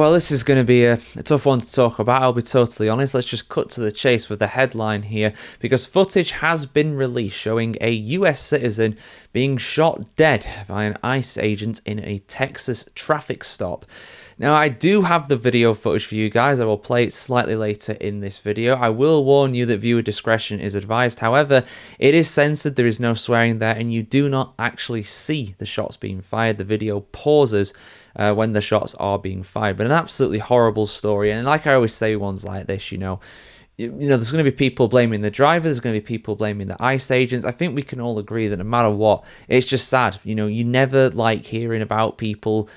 Well, this is going to be a tough one to talk about, I'll be totally honest. Let's just cut to the chase with the headline here, because footage has been released showing a US citizen being shot dead by an ICE agent in a Texas traffic stop. Now, I do have the video footage for you guys. I will play it slightly later in this video. I will warn you that viewer discretion is advised. However, it is censored. There is no swearing there, and you do not actually see the shots being fired. The video pauses when the shots are being fired. But an absolutely horrible story. And like I always say, ones like this, you know, there's going to be people blaming the driver. There's going to be people blaming the ICE agents. I think we can all agree that no matter what, it's just sad. You know, you never like hearing about people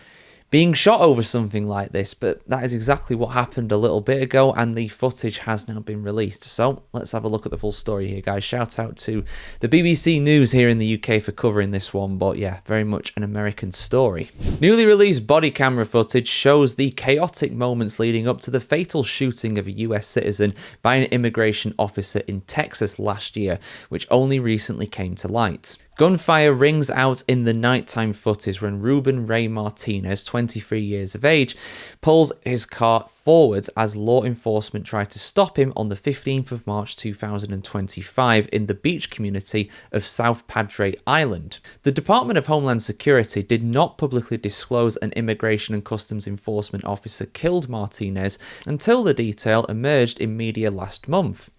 being shot over something like this, but that is exactly what happened a little bit ago, and the footage has now been released. So let's have a look at the full story here, guys. Shout out to the BBC News here in the UK for covering this one, but yeah, very much an American story. Newly released body camera footage shows the chaotic moments leading up to the fatal shooting of a US citizen by an immigration officer in Texas last year, which only recently came to light. Gunfire rings out in the nighttime footage when Ruben Ray Martinez, 23 years of age, pulls his car forwards as law enforcement tried to stop him on the 15th of March 2025 in the beach community of South Padre Island. The Department of Homeland Security did not publicly disclose an immigration and customs enforcement officer killed Martinez until the detail emerged in media last month.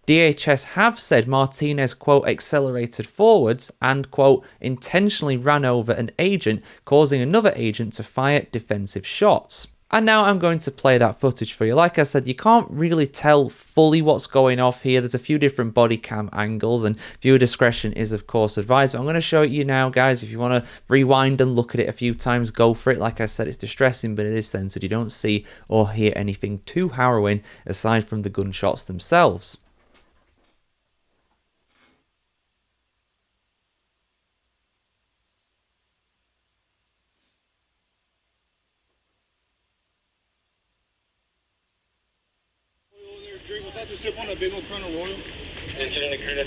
DHS have said Martinez, quote, accelerated forwards and, quote, intentionally ran over an agent, causing another agent to fire defensive shots. And now I'm going to play that footage for you. Like I said, you can't really tell fully what's going off here. There's a few different body cam angles, and viewer discretion is, of course, advised. But I'm going to show it you now, guys. If you want to rewind and look at it a few times, go for it. Like I said, it's distressing, but it is censored. You don't see or hear anything too harrowing aside from the gunshots themselves.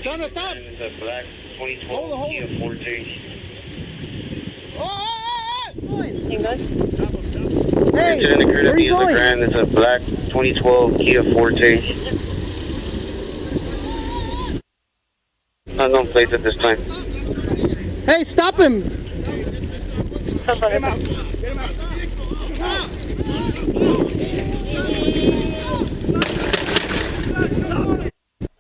Stop, stop! The black 2012 Kia Forte. Hey, where are you going? It's a black 2012 Kia Forte. Unknown plates at this time. Hey, stop him! Get him out. Get him out.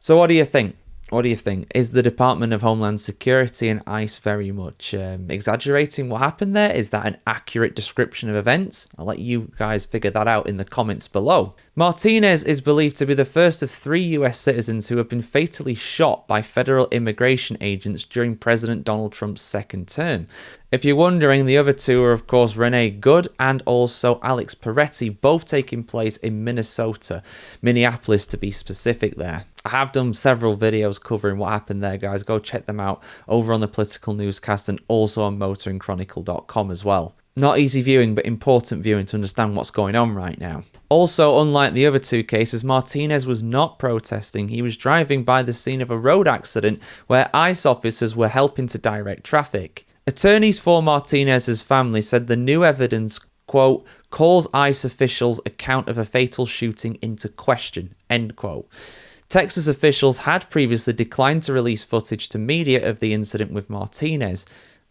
So what do you think? What do you think? Is the Department of Homeland Security and ICE very much exaggerating what happened there? Is that an accurate description of events? I'll let you guys figure that out in the comments below. Martinez is believed to be the first of 3 US citizens who have been fatally shot by federal immigration agents during President Donald Trump's second term. If you're wondering, the other 2 are, of course, Renee Good and also Alex Peretti, both taking place in Minnesota, Minneapolis to be specific there. I have done several videos covering what happened there, guys. Go check them out over on the Political Newscast and also on motoringchronicle.com as well. Not easy viewing, but important viewing to understand what's going on right now. Also, unlike the other 2 cases, Martinez was not protesting. He was driving by the scene of a road accident where ICE officers were helping to direct traffic. Attorneys for Martinez's family said the new evidence, quote, calls ICE officials' account of a fatal shooting into question, end quote. Texas officials had previously declined to release footage to media of the incident with Martinez.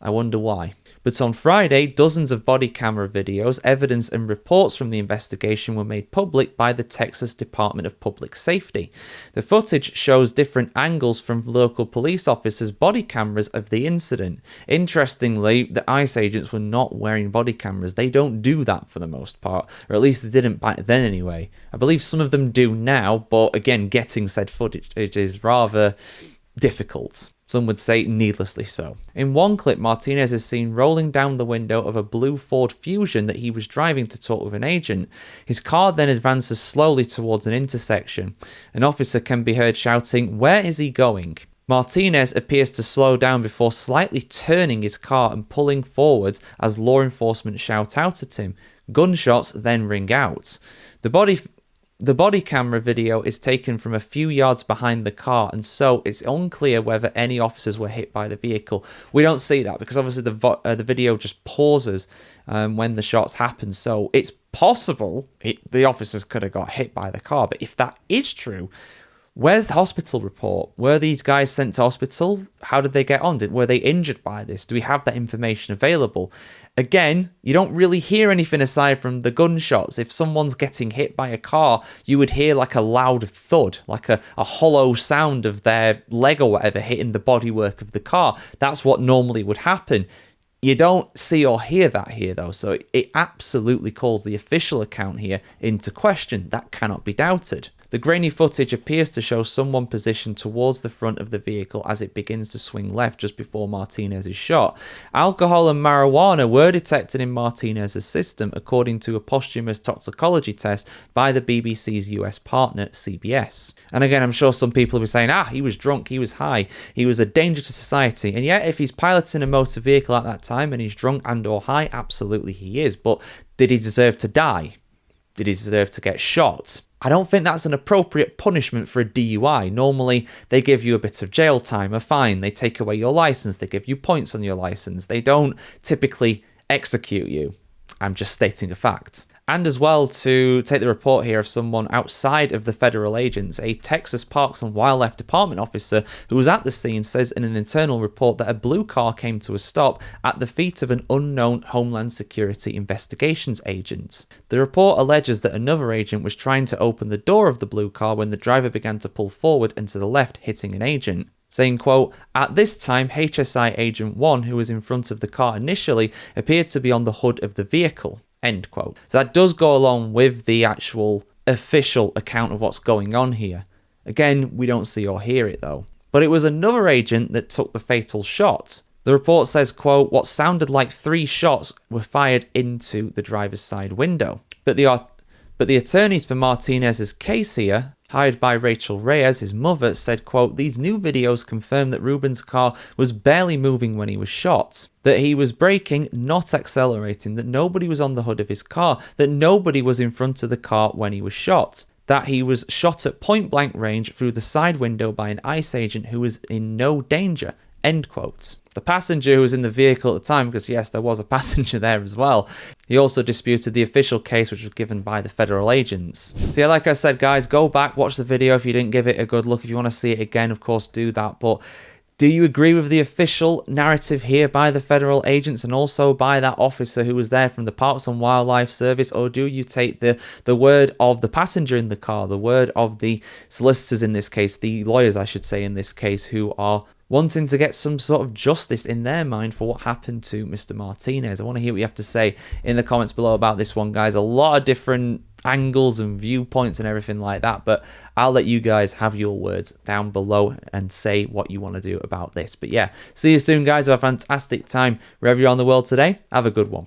I wonder why. But on Friday, dozens of body camera videos, evidence and reports from the investigation were made public by the Texas Department of Public Safety. The footage shows different angles from local police officers' body cameras of the incident. Interestingly, the ICE agents were not wearing body cameras. They don't do that for the most part, or at least they didn't back then anyway. I believe some of them do now, but again, getting said footage is rather difficult. Some would say needlessly so. In one clip, Martinez is seen rolling down the window of a blue Ford Fusion that he was driving to talk with an agent. His car then advances slowly towards an intersection. An officer can be heard shouting, "Where is he going?" Martinez appears to slow down before slightly turning his car and pulling forwards as law enforcement shout out at him. Gunshots then ring out. The The body camera video is taken from a few yards behind the car, and so it's unclear whether any officers were hit by the vehicle. We don't see that because obviously the video just pauses when the shots happen, so it's possible the officers could have got hit by the car. But if that is true, where's the hospital report? Were these guys sent to hospital? How did they get on? Were they injured by this? Do we have that information available? Again, you don't really hear anything aside from the gunshots. If someone's getting hit by a car, you would hear like a loud thud, like a hollow sound of their leg or whatever hitting the bodywork of the car. That's what normally would happen. You don't see or hear that here, though, so it absolutely calls the official account here into question. That cannot be doubted. The grainy footage appears to show someone positioned towards the front of the vehicle as it begins to swing left just before Martinez is shot. Alcohol and marijuana were detected in Martinez's system, according to a posthumous toxicology test by the BBC's US partner, CBS. And again, I'm sure some people will be saying, he was drunk, he was high, he was a danger to society. And yet, if he's piloting a motor vehicle at that time and he's drunk and or high, absolutely he is. But did he deserve to die? Did he deserve to get shot? I don't think that's an appropriate punishment for a DUI. Normally, they give you a bit of jail time, a fine, they take away your license, they give you points on your license. They don't typically execute you. I'm just stating a fact. And as well, to take the report here of someone outside of the federal agents, a Texas Parks and Wildlife Department officer who was at the scene says in an internal report that a blue car came to a stop at the feet of an unknown Homeland Security investigations agent. The report alleges that another agent was trying to open the door of the blue car when the driver began to pull forward and to the left, hitting an agent. Saying, quote, "At this time, HSI Agent 1, who was in front of the car initially, appeared to be on the hood of the vehicle." End quote. So that does go along with the actual official account of what's going on here. Again, we don't see or hear it though. But it was another agent that took the fatal shot. The report says, quote, "What sounded like 3 shots were fired into the driver's side window." But the attorneys for Martinez's case here, hired by Rachel Reyes, his mother, said, quote, "These new videos confirm that Ruben's car was barely moving when he was shot, that he was braking, not accelerating, that nobody was on the hood of his car, that nobody was in front of the car when he was shot, that he was shot at point-blank range through the side window by an ICE agent who was in no danger." End quote. The passenger who was in the vehicle at the time, because yes, there was a passenger there as well, he also disputed the official case which was given by the federal agents. So yeah, like I said, guys, go back, watch the video if you didn't give it a good look. If you want to see it again, of course, do that. But do you agree with the official narrative here by the federal agents and also by that officer who was there from the Parks and Wildlife Service? Or do you take the word of the passenger in the car, the word of the solicitors in this case, the lawyers, I should say, in this case, who are wanting to get some sort of justice in their mind for what happened to Mr. Martinez? I want to hear what you have to say in the comments below about this one, guys. A lot of different angles and viewpoints and everything like that, but I'll let you guys have your words down below and say what you want to do about this. But yeah, see you soon, guys. Have a fantastic time wherever you're on the world today. Have a good one.